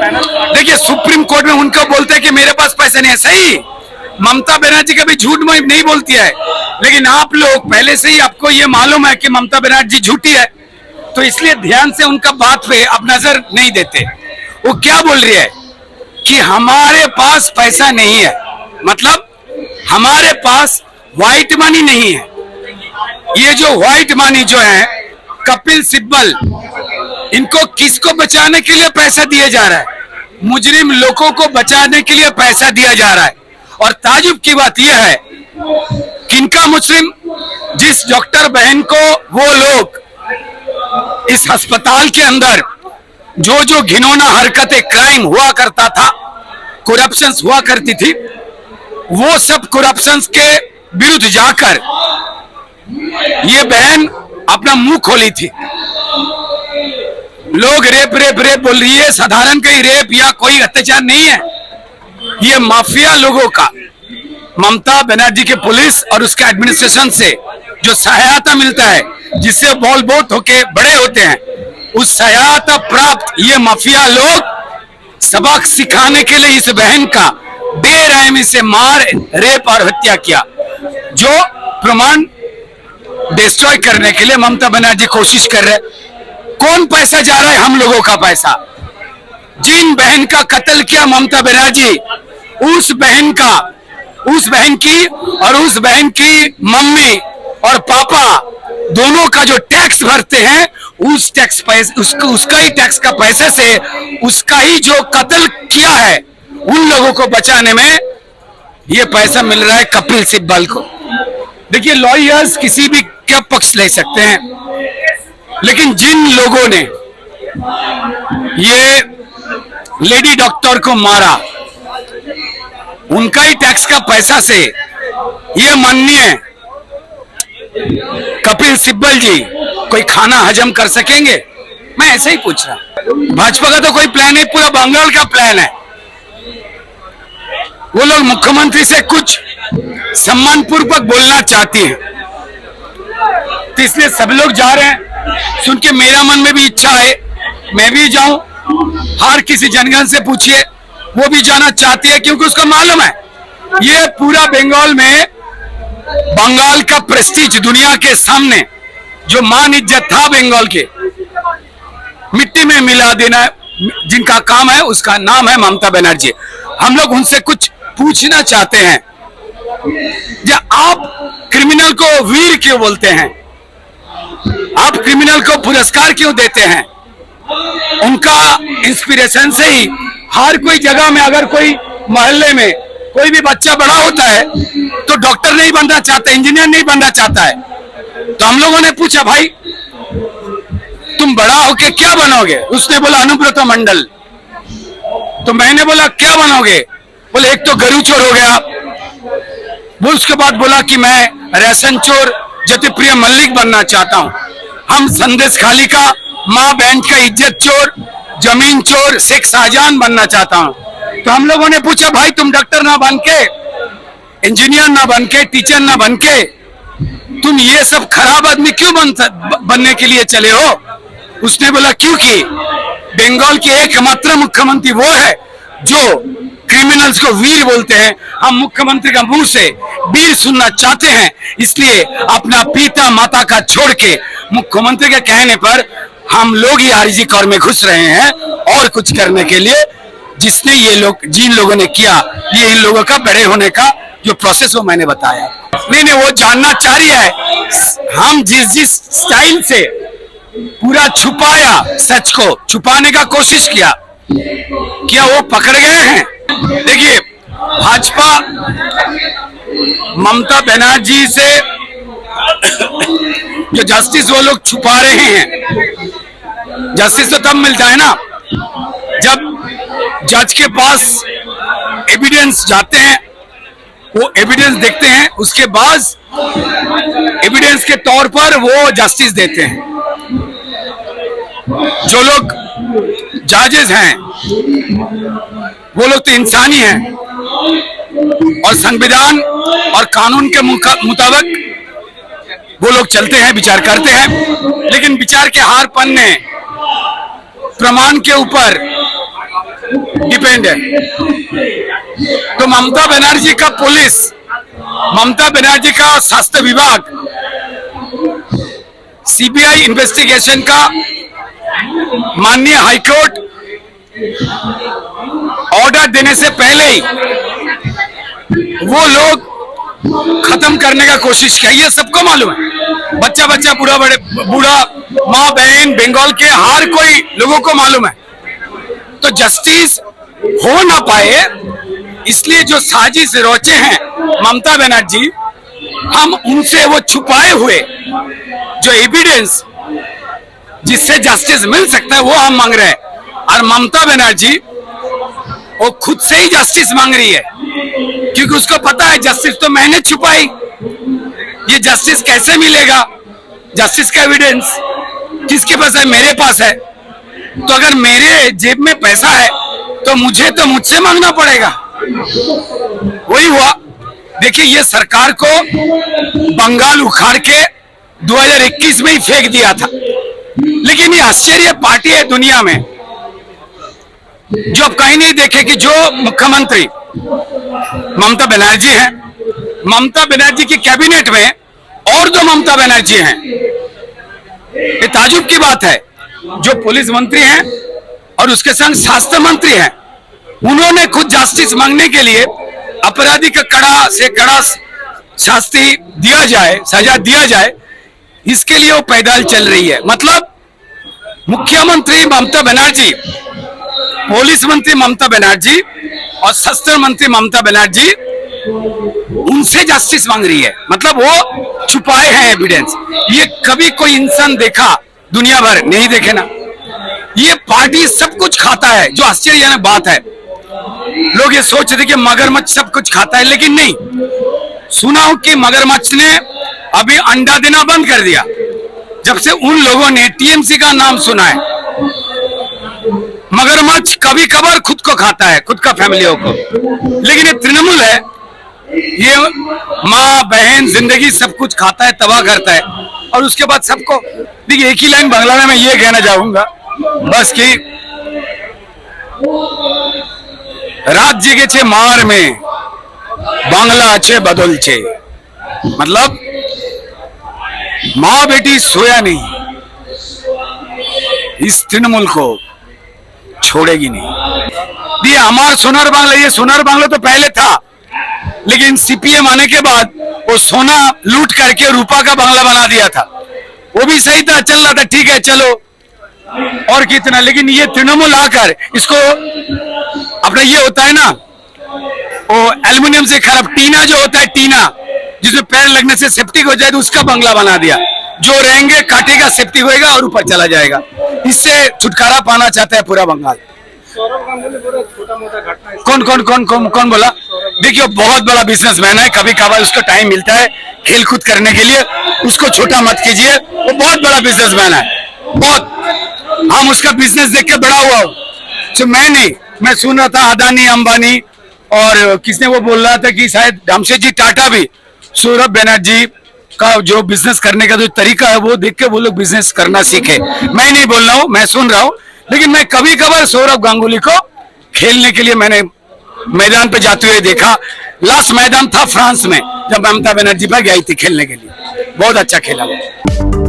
देखिए, supreme court में उनको बोलते हैं कि मेरे पास पैसे नहीं है, सही। ममता बनर्जी कभी झूठ नहीं बोलती है, लेकिन आप लोग पहले से ही आपको ये मालूम है कि ममता बनर्जी झूठी है, तो इसलिए ध्यान से उनका बात पे अब नजर नहीं देते। वो क्या बोल रही है कि हमारे पास पैसा नहीं है, मतलब हमारे पास व्हाइट मनी नहीं है। ये जो व्हाइट मनी जो है, कपिल सिब्बल, इनको किसको बचाने के लिए पैसा दिया जा रहा है? मुजरिम लोगों को बचाने के लिए पैसा दिया जा रहा है। और ताजुब की बात यह है कि इनका मुजरिम, जिस डॉक्टर बहन को वो लोग इस अस्पताल के अंदर जो जो घिनौना हरकतें, क्राइम हुआ करता था, करप्शंस हुआ करती थी, वो सब करप्शंस के विरुद्ध जाकर ये बहन अपना मुंह खोली थी। लोग रेप रेप रेप बोल रही है, साधारण कोई रेप या कोई अत्याचार नहीं है, ये माफिया लोगों का, ममता बनर्जी के पुलिस और उसके एडमिनिस्ट्रेशन से जो सहायता मिलता है, जिससे बॉल बोट होके बड़े होते हैं, उस सहायता प्राप्त ये माफिया लोग सबक सिखाने के लिए इस बहन का बेरहमी से मार, रेप और हत्या किया। जो प्रमाण डिस्ट्रॉय करने के लिए ममता बनर्जी कोशिश कर रहे। कौन पैसा जा रहा है? हम लोगों का पैसा। जिन बहन का कत्ल किया ममता बनर्जी, उस बहन की और उस बहन की मम्मी और पापा दोनों का जो टैक्स भरते हैं, उस टैक्स उसका ही टैक्स का पैसे से उसका ही जो कत्ल किया है, उन लोगों को बचाने में ये पैसा मिल रहा है कपिल सिब्बल को। देखिए, लॉयर्स किसी भी क्या पक्ष ले सकते हैं, लेकिन जिन लोगों ने ये लेडी डॉक्टर को मारा, उनका ही टैक्स का पैसा से ये माननीय कपिल सिब्बल जी कोई खाना हजम कर सकेंगे? मैं ऐसे ही पूछ रहा। भाजपा का तो कोई प्लान नहीं, पूरा बंगाल का प्लान है। वो लोग मुख्यमंत्री से कुछ सम्मानपूर्वक बोलना चाहती हैं, तो इसलिए सब लोग जा रहे हैं। सुन के मेरा मन में भी इच्छा है मैं भी जाऊं। हर किसी जनगण से पूछिए, वो भी जाना चाहती है, क्योंकि उसको मालूम है ये पूरा बंगाल में, बंगाल का प्रेस्टीज दुनिया के सामने, जो मान इज्जत था बंगाल के, मिट्टी में मिला देना जिनका काम है, उसका नाम है ममता बनर्जी। हम लोग उनसे कुछ पूछना चाहते हैं, जो आप क्रिमिनल को वीर क्यों बोलते हैं? आप क्रिमिनल को पुरस्कार क्यों देते हैं? उनका इंस्पिरेशन से ही हर कोई जगह में, अगर कोई मोहल्ले में कोई भी बच्चा बड़ा होता है तो डॉक्टर नहीं बनना चाहता, इंजीनियर नहीं बनना चाहता है। तो हम लोगों ने पूछा, भाई तुम बड़ा होके क्या बनोगे? उसने बोला अनुब्रत मंडल। तो मैंने बोला क्या बनोगे? बोले एक तो गरु चोर हो गया। वो उसके बाद बोला कि मैं रेशन चोर ज्योतिप्रिय मल्लिक बनना चाहता हूँ। हम संदेश खाली का, माँ बहन का इज्जत चोर, जमीन चोर शेख शाहजहां बनना चाहता हूँ। तो हम लोगों ने पूछा, भाई तुम डॉक्टर ना बन के, इंजीनियर ना बन के, टीचर ना बन के, तुम ये सब खराब आदमी क्यों बनने के लिए चले हो? उसने बोला क्योंकि बंगाल के एकमात्र मुख्यमंत्री वो है जो क्रिमिनल्स को वीर बोलते हैं। हम मुख्यमंत्री का मुंह से वीर सुनना चाहते हैं, इसलिए अपना पिता माता का छोड़ के मुख्यमंत्री के कहने पर हम लोग ही आरजी कौर में घुस रहे हैं और कुछ करने के लिए। जिसने ये लोग, जिन लोगों ने किया, ये इन लोगों का बड़े होने का जो प्रोसेस वो मैंने बताया। नहीं, वो जानना चाह रही है हम जिस स्टाइल से पूरा छुपाया, सच को छुपाने का कोशिश किया, क्या वो पकड़ गए हैं? देखिए, भाजपा ममता बनर्जी से जो जस्टिस वो लोग छुपा रहे हैं, जस्टिस तो तब मिलता है ना जब जज के पास एविडेंस जाते हैं, वो एविडेंस देखते हैं, उसके बाद एविडेंस के तौर पर वो जस्टिस देते हैं। जो लोग जजेस हैं वो लोग तो इंसानी हैं और संविधान और कानून के मुताबिक वो लोग चलते हैं, विचार करते हैं। लेकिन विचार के हार पन्ने प्रमाण के ऊपर डिपेंड है। तो ममता बनर्जी का पुलिस, ममता बनर्जी का स्वास्थ्य विभाग सीबीआई इन्वेस्टिगेशन का माननीय हाईकोर्ट ऑर्डर देने से पहले ही वो लोग खत्म करने का कोशिश किया, ये सबको मालूम है। बच्चा बच्चा, बूढ़ा बूढ़ा, माँ बहन, बंगाल के हर कोई लोगों को मालूम है। तो जस्टिस हो ना पाए इसलिए जो साजिश रचे हैं ममता बनर्जी, हम उनसे वो छुपाए हुए जो एविडेंस जिससे जस्टिस मिल सकता है वो हम मांग रहे हैं। और ममता बनर्जी वो खुद से ही जस्टिस मांग रही है, क्योंकि उसको पता है जस्टिस तो मैंने छुपाई, ये जस्टिस कैसे मिलेगा, जस्टिस का एविडेंस किसके पास है, मेरे पास है। तो अगर मेरे जेब में पैसा है तो मुझे तो मुझसे मांगना पड़ेगा। वही हुआ। देखिए, ये सरकार को बंगाल उखाड़ के 2021 में ही फेंक दिया था। लेकिन ये आश्चर्य पार्टी है दुनिया में जो अब कहीं नहीं देखे कि जो मुख्यमंत्री ममता बनर्जी हैं, ममता बनर्जी की कैबिनेट में और दो ममता बनर्जी हैं। ये ताजुब की बात है, जो पुलिस मंत्री हैं और उसके संग स्वास्थ्य मंत्री हैं, उन्होंने खुद जस्टिस मांगने के लिए अपराधी का कड़ा से कड़ा शास्ति दिया जाए, सजा दिया जाए, इसके लिए वो पैदल चल रही है। मतलब मुख्यमंत्री ममता बनर्जी, पुलिस मंत्री ममता बनर्जी और शस्त्र मंत्री ममता बनर्जी उनसे जस्टिस मांग रही है। मतलब वो छुपाए हैं एविडेंस। ये कभी कोई इंसान देखा दुनिया भर नहीं देखे ना। ये पार्टी सब कुछ खाता है, जो आश्चर्यजनक बात है। लोग ये सोच रहे कि मगरमच्छ सब कुछ खाता है, लेकिन नहीं। सुना हो कि मगरमच्छ ने अभी अंडा देना बंद कर दिया जब से उन लोगों ने टीएमसी का नाम सुना है। मगरमच्छ कभी कभार खुद को खाता है, खुद का फैमिलियों को, लेकिन ये तृणमूल है, ये माँ बहन जिंदगी सब कुछ खाता है, तबाह करता है। और उसके बाद सबको देखिए, एक ही लाइन बांग्ला में मैं ये कहना चाहूंगा बस कि रात जेगेছে मार में बांग्ला अच्छे बदल छे। मतलब माँ बेटी सोया नहीं, इस तृणमूल को छोड़ेगी नहीं। ये हमारा सोनार बांग्ला, ये सोनार बांग्ला तो पहले था, लेकिन सीपीएम आने के बाद वो सोना लूट करके रूपा का बांग्ला बना दिया था। वो भी सही था, चल रहा था, ठीक है चलो और कितना। लेकिन ये तृणमूल आकर इसको अपना ये होता है ना, वो एल्युमिनियम से खराब टीना जो होता है, टीना जिसमें पैर लगने से सेप्टिक हो जाए, तो उसका बंगला बना दिया। जो रहेंगे काटेगा, सेप्टिक होएगा और ऊपर चला जाएगा। इससे छुटकारा पाना चाहता है पूरा बंगाल। कौन कौन कौन कौन कौन बोला? देखिए, बहुत बड़ा बिजनेसमैन है, कभी कभार उसको टाइम मिलता है खेल कूद करने के लिए, उसको छोटा मत कीजिए। वो बहुत बड़ा बिजनेसमैन है, बहुत। हम उसका बिजनेस देख के बड़ा हुआ हूँ, तो मैं नहीं। मैं सुन रहा था अदानी अंबानी और किसने वो बोल रहा था कि शायद रामशेर टाटा भी सौरभ बनर्जी का जो बिजनेस करने का जो तरीका है वो देख के वो लोग बिजनेस करना सीखे। मैं नहीं बोल रहा हूँ, मैं सुन रहा हूँ। लेकिन मैं कभी कभार सौरभ गांगुली को खेलने के लिए मैंने मैदान पे जाते हुए देखा। लास्ट मैदान था फ्रांस में, जब ममता बनर्जी पर गई थी खेलने के लिए। बहुत अच्छा खेला वो।